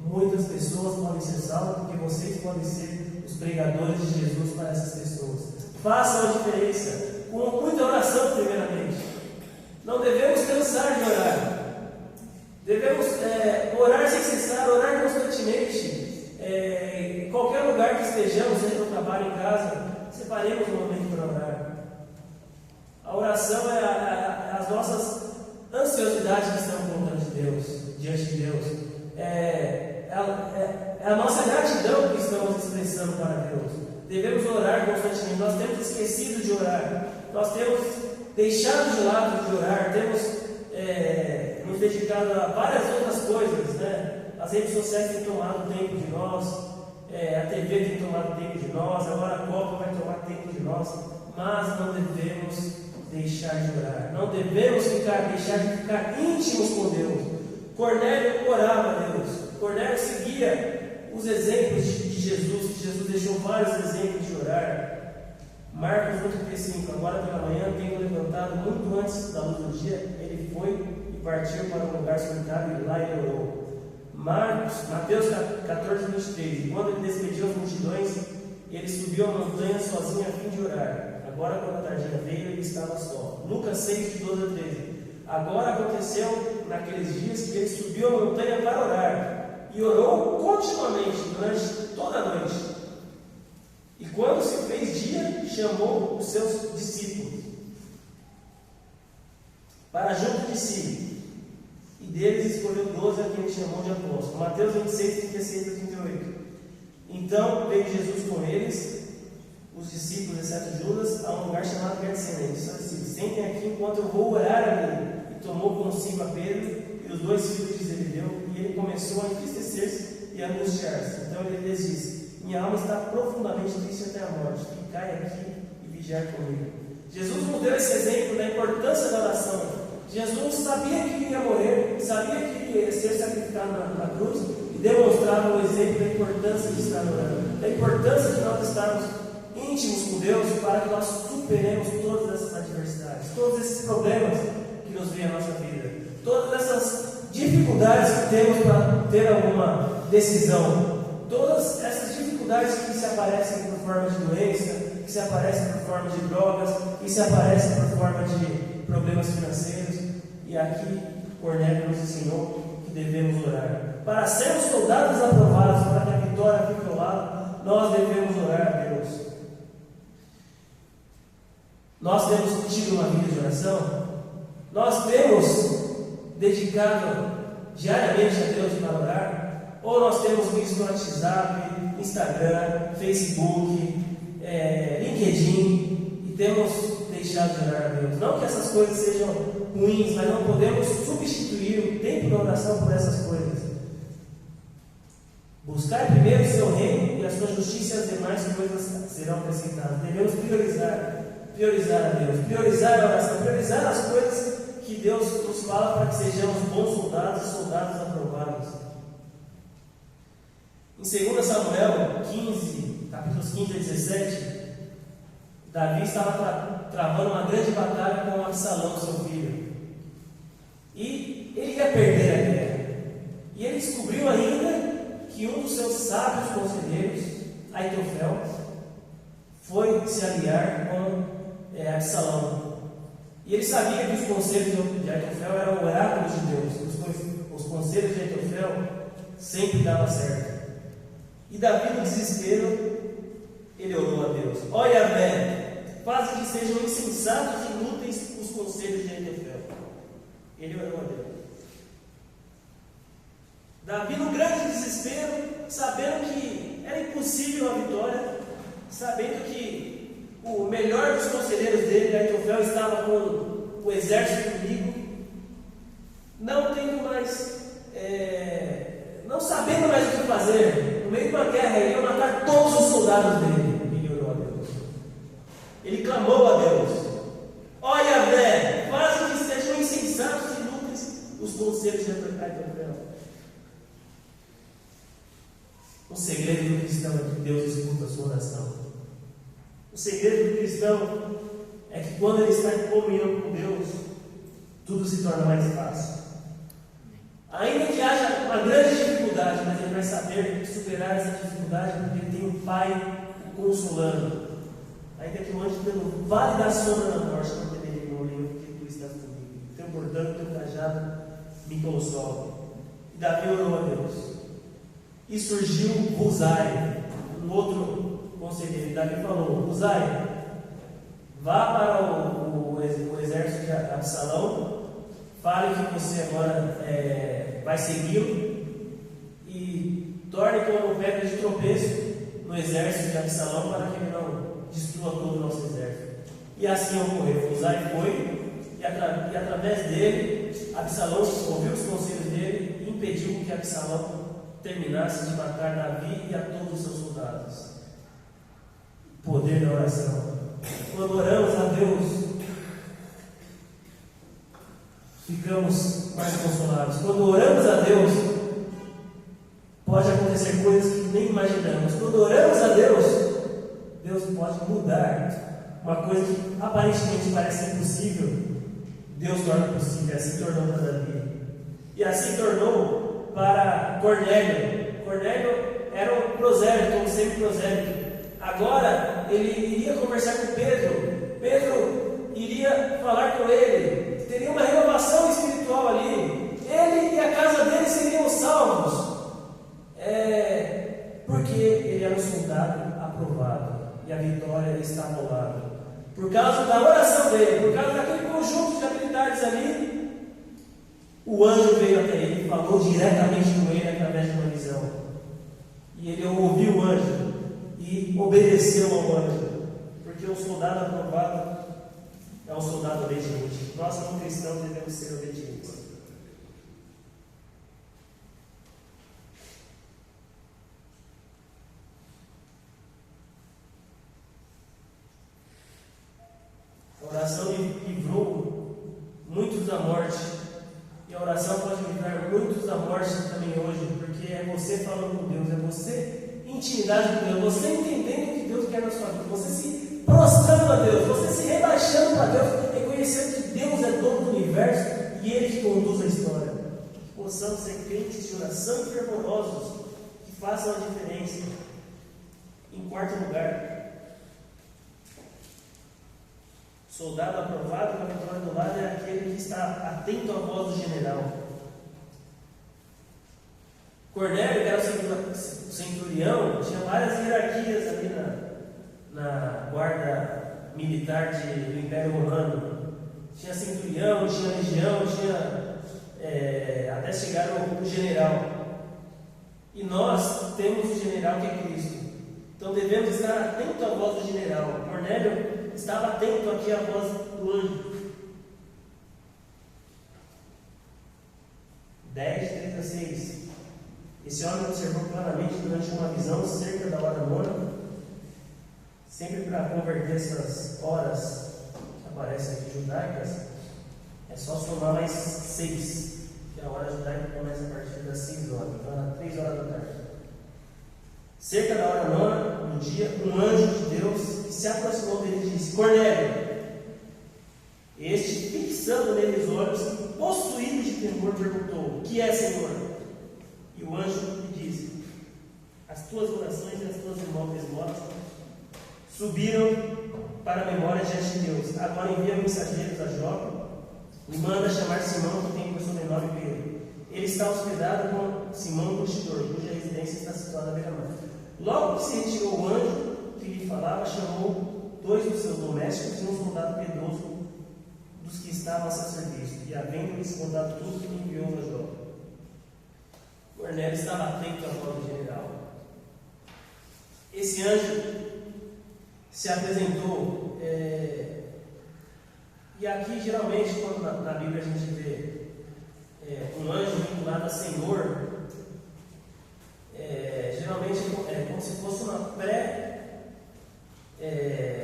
muitas pessoas podem ser salvas, porque vocês podem ser os pregadores de Jesus para essas pessoas. Façam a diferença, com muita oração, primeiramente. Não devemos cansar de orar. Devemos orar sem cessar, orar constantemente. Em qualquer lugar que estejamos, seja no trabalho, em casa, separemos um momento para orar. A oração é as nossas ansiosidades que estão diante de Deus. É a nossa gratidão que estamos expressando para Deus. Devemos orar constantemente. Nós temos esquecido de orar. Nós temos deixado de lado de orar. Temos nos dedicado a várias outras coisas, né? As redes sociais têm tomado tempo de nós, a TV tem tomado tempo de nós, agora a Copa vai tomar tempo de nós, mas não devemos deixar de orar, não devemos deixar de ficar íntimos com Deus. Cornélio orava a Deus, Cornélio seguia os exemplos de Jesus, que Jesus deixou vários exemplos de orar. Marcos 8,35, agora pela manhã, tendo levantado muito antes da luz do dia, ele foi e partiu para um lugar solitário e lá ele orou. Mateus 14,23, e quando ele despediu as multidões, ele subiu a montanha sozinho a fim de orar. Agora, quando a tardinha veio, ele estava só. Lucas 6, de 12 a 13. Agora aconteceu naqueles dias que ele subiu a montanha para orar e orou continuamente durante toda a noite. E quando se fez dia, chamou os seus discípulos para junto de si, e deles escolheu 12 a quem ele chamou de apóstolos. Mateus 26, 36 a 38. Então veio Jesus com eles, os discípulos, exceto Judas, a um lugar chamado Getsemane. Só disse: sentem aqui enquanto eu vou orar ali. E tomou consigo a Pedro e os 2 filhos de Zebedeu, e ele começou a entristecer-se e a angustiar-se. Então ele lhes disse: minha alma está profundamente triste até a morte. Ficai aqui e vigiai comigo. Jesus nos deu esse exemplo da importância da oração. Jesus sabia que iria morrer, sabia que iria ser sacrificado na cruz, e demonstrava o exemplo da importância de estar orando, da importância de nós estarmos íntimos com Deus, para que nós superemos todas essas adversidades, todos esses problemas que nos vêm à nossa vida, todas essas dificuldades que temos para ter alguma decisão, todas essas dificuldades que se aparecem por forma de doença, que se aparecem por forma de drogas, que se aparecem por forma de problemas financeiros. E aqui Cornélio nos ensinou que devemos orar. Para sermos soldados aprovados, para que a vitória fique ao lado, nós devemos orar a Deus. Nós temos tido uma vida de oração? Nós temos dedicado diariamente a Deus para orar? Ou nós temos visto no WhatsApp, Instagram, Facebook, LinkedIn, e temos deixado de orar a Deus? Não que essas coisas sejam ruins, mas não podemos substituir o tempo da oração por essas coisas. Buscar primeiro o seu reino e a sua justiça, e as demais coisas serão acrescentadas. Devemos priorizar a Deus, priorizar a oração, priorizar as coisas que Deus nos fala, para que sejamos bons soldados e soldados aprovados. Em 2 Samuel 15, capítulos 15 a 17, Davi estava travando uma grande batalha com Absalão, seu filho. E ele ia perder a guerra. E ele descobriu ainda que um dos seus sábios conselheiros, Aitofel, foi se aliar com Absalão. E ele sabia que os conselhos de Aitofel eram o oráculo de Deus. Os conselhos de Aitofel sempre davam certo. E Davi, no desespero, ele orou a Deus: ó Yahvé, faz que sejam insensatos e inúteis os conselhos de Aitofel. Ele orou a Deus. Davi, no grande desespero, sabendo que era impossível a vitória, sabendo que o melhor dos conselheiros dele, Aitofel, estava com o exército inimigo, não tendo mais, não sabendo mais o que fazer, no meio de uma guerra, ele ia matar todos os soldados dele. Ele orou a Deus. Ele clamou a Deus: ó Yahvé, faz que sejam insensatos e inúteis os conselhos de Ahitofel. O segredo do cristão é que Deus escuta a sua oração. O segredo do cristão é que quando ele está em comunhão com Deus, tudo se torna mais fácil. Ainda que haja uma grande dificuldade, mas ele vai saber superar essa dificuldade porque ele tem um Pai o consolando. Ainda que o anjo pelo vale da sombra da morte não temerei mal nenhum, porque tu estás comigo. Teu bordão, teu cajado me consola. E Davi orou a Deus. E surgiu Uzai, um outro conselheiro. Davi falou: Uzai, vá para o exército de Absalão, fale que você agora vai segui-lo e torne como pedra de tropeço no exército de Absalão para que ele não destrua todo o nosso exército. E assim ocorreu. Uzai foi e através dele Absalão ouviu os conselhos dele e impediu que Absalão terminasse de matar Davi e a todos os seus soldados. Poder da oração. Quando oramos a Deus, ficamos mais consolados. Quando oramos a Deus, pode acontecer coisas que nem imaginamos. Quando oramos a Deus, Deus pode mudar uma coisa que aparentemente parece impossível. Deus torna possível. Assim tornou para Davi. E assim tornou para Cornélio. Cornélio era um prosélito, um semi-prosélito. Agora ele iria conversar com Pedro. Pedro iria falar com ele. Teria uma renovação espiritual ali. Ele e a casa dele seriam salvos. Porque ele era um soldado aprovado. E a vitória estava ao lado. Por causa da oração dele, por causa daquele conjunto de habilidades ali, o anjo veio até ele e falou diretamente com ele através de uma visão. E ele ouviu o anjo e obedeceu ao anjo. Porque o soldado aprovado é um soldado obediente. Nós, como cristãos, devemos ser obedientes. A oração livrou muitos da morte. E a oração pode livrar muitos da morte também hoje, porque é você falando com Deus, é você em intimidade com Deus, você entendendo o que Deus quer na sua vida, você se prostrando a Deus, você se rebaixando para Deus, reconhecendo que Deus é dono do universo e Ele que conduz a história. Que possamos ser crentes de oração e fervorosos, que façam a diferença. Em quarto lugar, soldado aprovado com a vitória do lado é aquele que está atento à voz do general. Cornélio, que era o centurião, tinha várias hierarquias ali na guarda militar do Império Romano. Tinha centurião, tinha legião, até chegar o general. E nós temos o general que é Cristo. Então devemos estar atentos à voz do general. Cornélio estava atento aqui à voz do anjo. 10:3-6. Esse homem observou claramente durante uma visão cerca da hora nona. Sempre para converter essas horas que aparecem aqui judaicas, é só somar mais 6, que a hora judaica começa a partir das 6 horas, então 3 horas da tarde. Cerca da hora nona, no dia, um anjo de Deus que se aproximou dele e disse: Cornélio. Este, fixando nele os olhos, possuído de temor, perguntou: O que é, Senhor? E o anjo lhe disse: As tuas orações e as tuas esmolas subiram para a memória diante de Deus. Agora envia mensageiros a Jope e manda chamar Simão, que tem por sobrenome Pedro. Ele está hospedado com Simão Curtidor, cuja residência está situada à beira-mar. Logo que se retirou o anjo que lhe falava, chamou 2 dos seus domésticos e um soldado piedoso dos que estavam a seu serviço, e havendo-lhes contado tudo, enviou a Jope. Cornélio estava atento à voz do general. Esse anjo se apresentou, e aqui geralmente quando na Bíblia a gente vê um anjo vinculado a Senhor, geralmente é como se fosse uma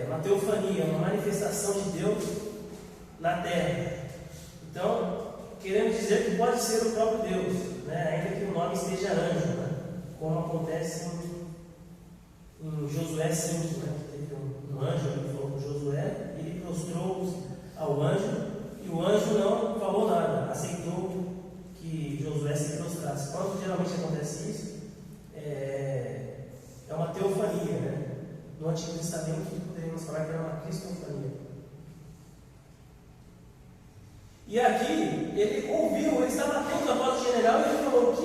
uma teofania, uma manifestação de Deus na terra. Então, queremos dizer que pode ser o próprio Deus, né? Ainda que o nome esteja anjo, né? Como acontece em Josué 5, né? Teve um anjo que falou com Josué, ele prostrou ao anjo, e o anjo não falou nada, aceitou que Josué se prostrasse. Quando geralmente acontece isso, é uma teofania, né? No Antigo Testamento poderíamos falar que era uma cristofania. E aqui ele ouviu, ele estava atento à voz do general, e ele falou: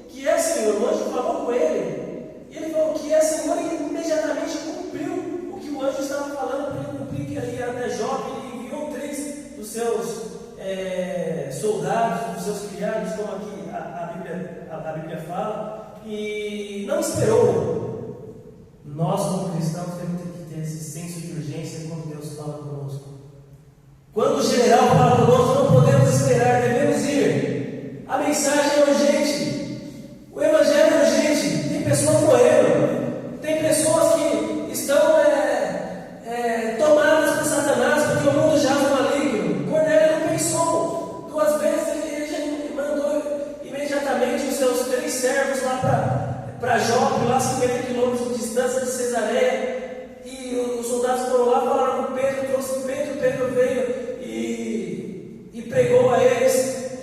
que é, Senhor? O anjo falou com ele, e ele falou: que é, Senhor? E ele imediatamente cumpriu o que o anjo estava falando para ele cumprir, que ali era até Jope. Ele enviou 3 dos seus soldados, dos seus criados, como aqui a Bíblia fala, e não esperou. Nós, como cristãos, temos que ter esse senso de urgência quando Deus fala conosco. Quando o general fala conosco, não podemos esperar, devemos ir. A mensagem é urgente, o evangelho é urgente. Tem pessoas morrendo, tem pessoas que estão tomadas por Satanás, porque o mundo jaz no maligno. Cornélio não pensou 2 vezes, ele mandou imediatamente os seus 3 servos lá para Jope, lá 50 quilômetros de distância de Cesareia, e os soldados foram lá, falaram com Pedro, trouxe Pedro veio e pregou a eles,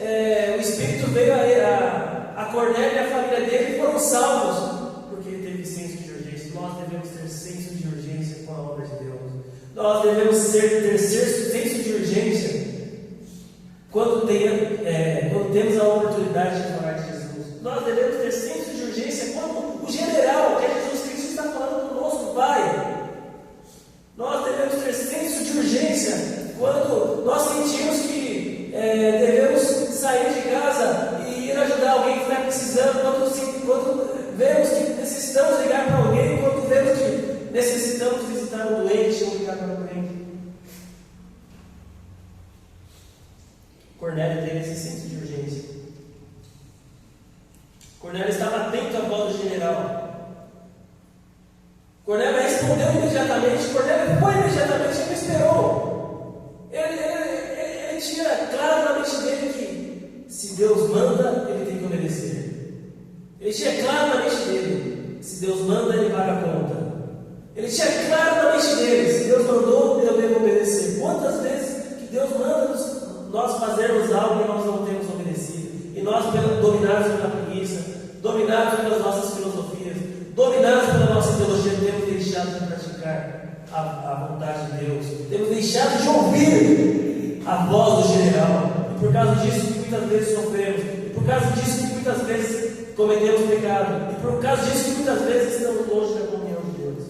o Espírito veio a Cornélio e a família dele, e foram salvos, porque ele teve senso de urgência. Nós devemos ter senso de urgência com a obra de Deus. Nós devemos ter senso de urgência quando temos a oportunidade de falar de Jesus. Nós devemos ter senso de urgência quando o general, que é Jesus Cristo, está falando conosco, vai. Nós devemos ter senso de urgência quando nós sentimos que devemos sair de casa e ir ajudar alguém que está precisando, quando vemos que necessitamos ligar para alguém, quando vemos que necessitamos visitar um doente ou ligar para alguém. Cornélio teve esse senso de urgência. Cornélio estava atento à voz do general. Cornélio respondeu imediatamente. Cornélio foi imediatamente, ele esperou. Ele tinha claro na mente dele que se Deus manda, ele tem que obedecer. Ele tinha claro na mente dele: se Deus manda, ele paga a conta. Ele tinha claro na mente dele: se Deus mandou, eu devo obedecer. Quantas vezes que Deus manda nós fazermos algo e nós não temos obedecido? E nós, dominados pela preguiça, dominados pelas nossas filosofias, dominados pela nossa ideologia, temos deixado de praticar a vontade de Deus, temos deixado de ouvir a voz do general, e por causa disso que muitas vezes sofremos, e por causa disso que muitas vezes cometemos pecado, e por causa disso que muitas vezes estamos longe da comunhão de Deus.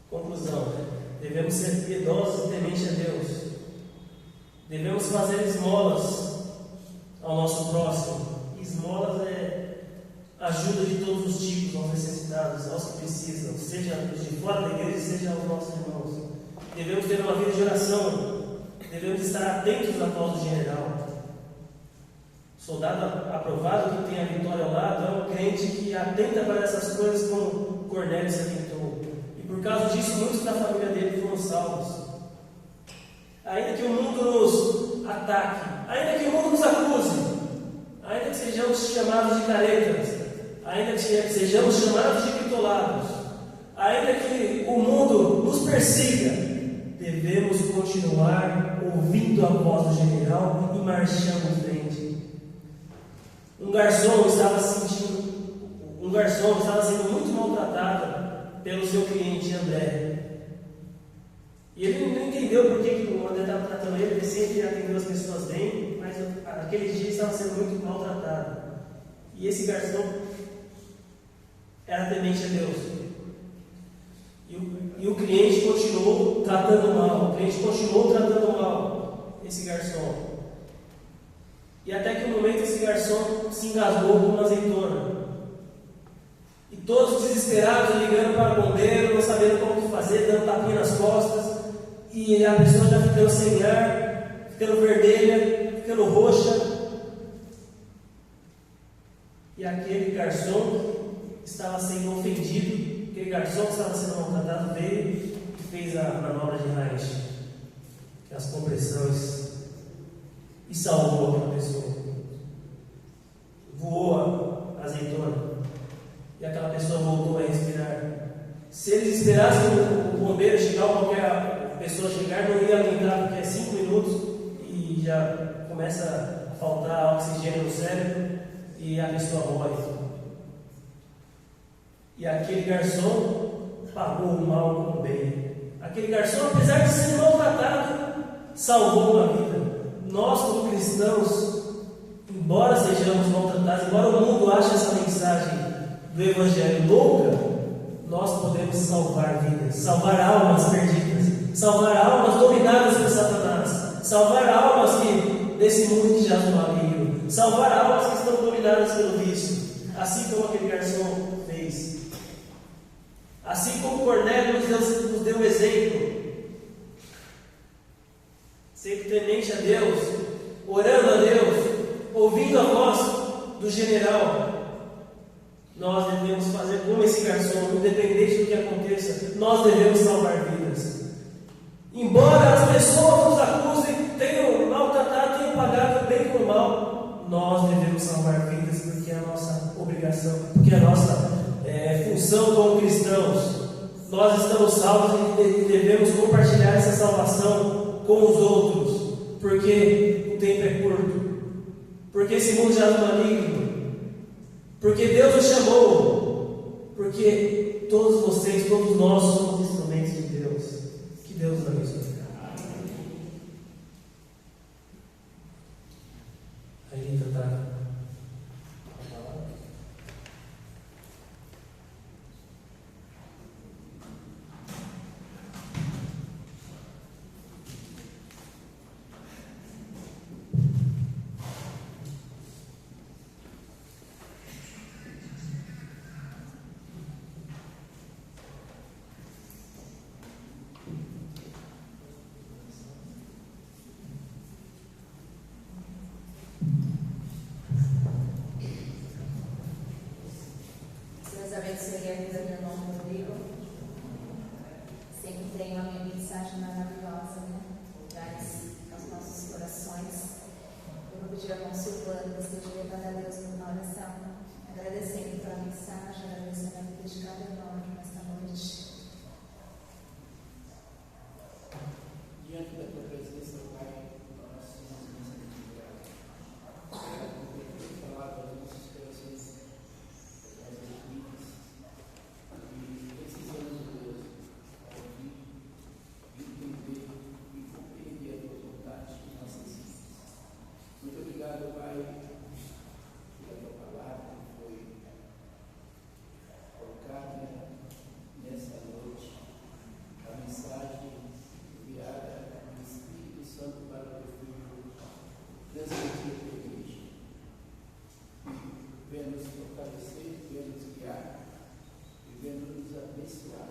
Conclusão: devemos ser piedosos e tementes a Deus. Devemos fazer esmolas ao nosso próximo. Esmolas é ajuda de todos os tipos aos necessitados, aos que precisam, seja os de fora da igreja, seja aos nossos irmãos. Devemos ter uma vida de oração. Devemos estar atentos à voz do general. Soldado aprovado que tem a vitória ao lado é um crente que atenta para essas coisas como Cornélio se atentou. Por causa disso, muitos da família dele foram salvos. Ainda que o mundo nos ataque, ainda que o mundo nos acuse, ainda que sejamos chamados de caretas, ainda que sejamos chamados de bitolados, ainda que o mundo nos persiga, devemos continuar ouvindo a voz do general e marchando em frente. Um garçom estava sendo muito maltratado pelo seu cliente André. E ele não entendeu por que o André estava tratando ele. Ele sempre atendeu as pessoas bem, mas aquele dia estava sendo muito maltratado. E esse garçom era temente a Deus. E o cliente continuou tratando mal esse garçom. E até que um momento esse garçom se engasgou com uma azeitona. todos desesperados, ligando para o bombeiro, não sabendo como que fazer, dando tapinha nas costas, e a pessoa já ficando sem ar, ficando vermelha, ficando roxa. E aquele garçom estava sendo ofendido, aquele garçom que estava sendo maltratado veio e fez a manobra de Reich, as compressões, e salvou aquela pessoa. Voou a azeitona e aquela pessoa voltou a respirar. Se eles esperassem o bombeiro chegar ou qualquer pessoa chegar, não ia aguentar, porque é 5 minutos e já começa a faltar oxigênio no cérebro e a pessoa morre. E aquele garçom pagou o mal com o bem. Aquele garçom, apesar de ser maltratado, salvou uma vida. Nós, como cristãos, embora sejamos maltratados, embora o mundo ache essa mensagem do Evangelho louca, nós podemos salvar vidas, salvar almas perdidas, salvar almas dominadas por Satanás, salvar almas desse mundo que jaz no maligno, salvar almas que estão dominadas pelo vício, assim como aquele garçom fez. Assim como Cornélio nos deu exemplo, sempre temente a Deus, orando a Deus, ouvindo a voz do general. Nós devemos fazer como esse garçom, independente do que aconteça, nós devemos salvar vidas. Embora as pessoas nos acusem, tenham maltratado, tenham pagado o bem com o mal, nós devemos salvar vidas, porque é a nossa obrigação, porque é a nossa função como cristãos. Nós estamos salvos e devemos compartilhar essa salvação com os outros, porque o tempo é curto, porque esse mundo já é maligno, porque Deus nos chamou, porque todos vocês, todos nós somos instrumentos de Deus. Que Deus nos abençoe. A Rita está. Deus abençoe a vida do meu irmão Rodrigo. Sempre tem uma mensagem maravilhosa, né? Traz aos nossos corações. Eu vou pedir a irmã Silvana, que esteja levando a Deus na oração, agradecendo pela mensagem, agradecendo a vida de cada irmão aqui nesta noite. Diante da tua presença, Pai, nós somos muito gratos. Obrigado por ter falado aos nossos corações, às nossas vidas. E precisamos, Deus, ouvir, entender e compreender a tua vontade em nossas vidas. Muito obrigado, Pai, pela tua palavra que foi colocada nessa noite, a mensagem enviada do Espírito Santo para o teu filho transmitir a tua igreja. Venha nos fortalecer, venha nos guiar e venha nos abençoar.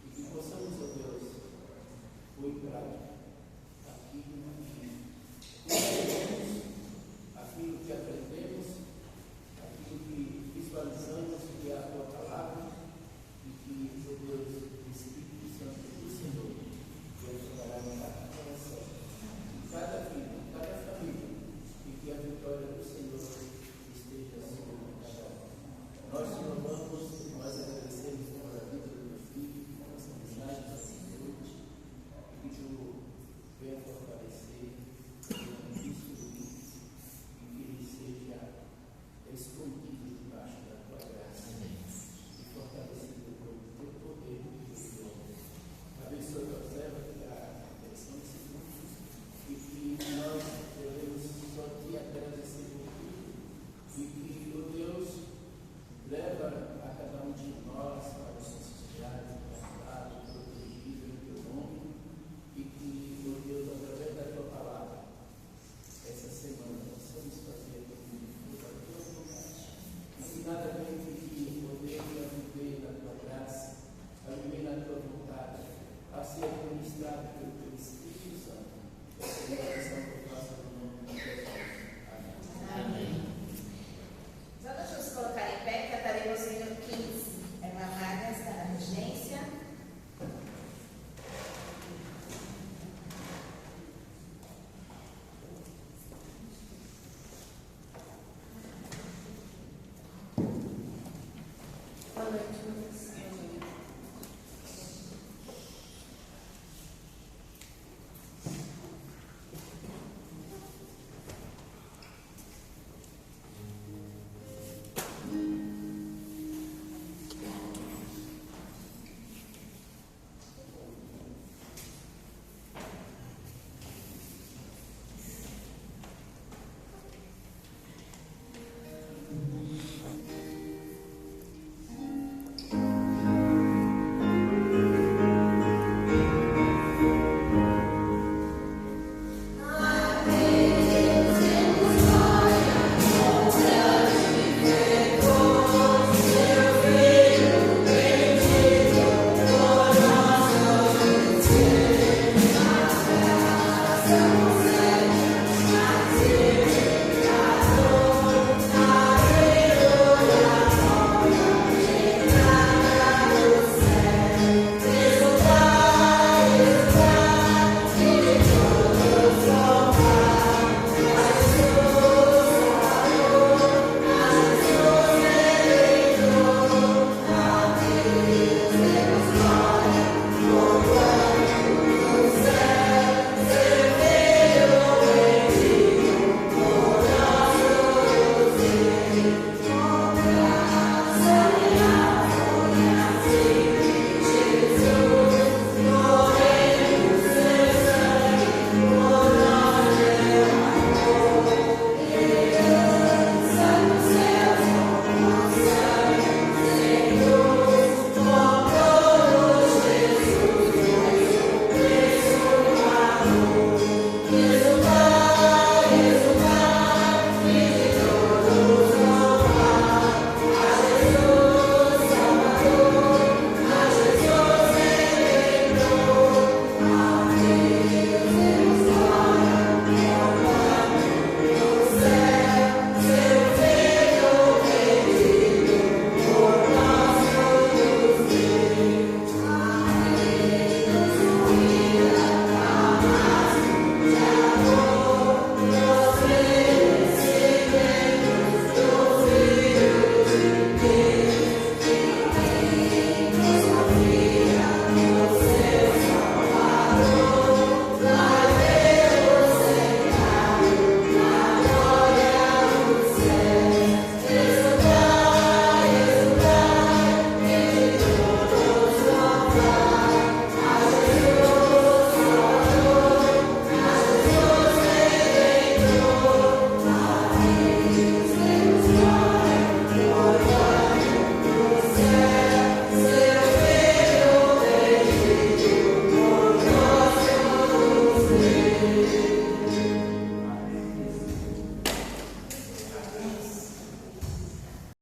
E que possamos, ó Deus, pôr em prática aquilo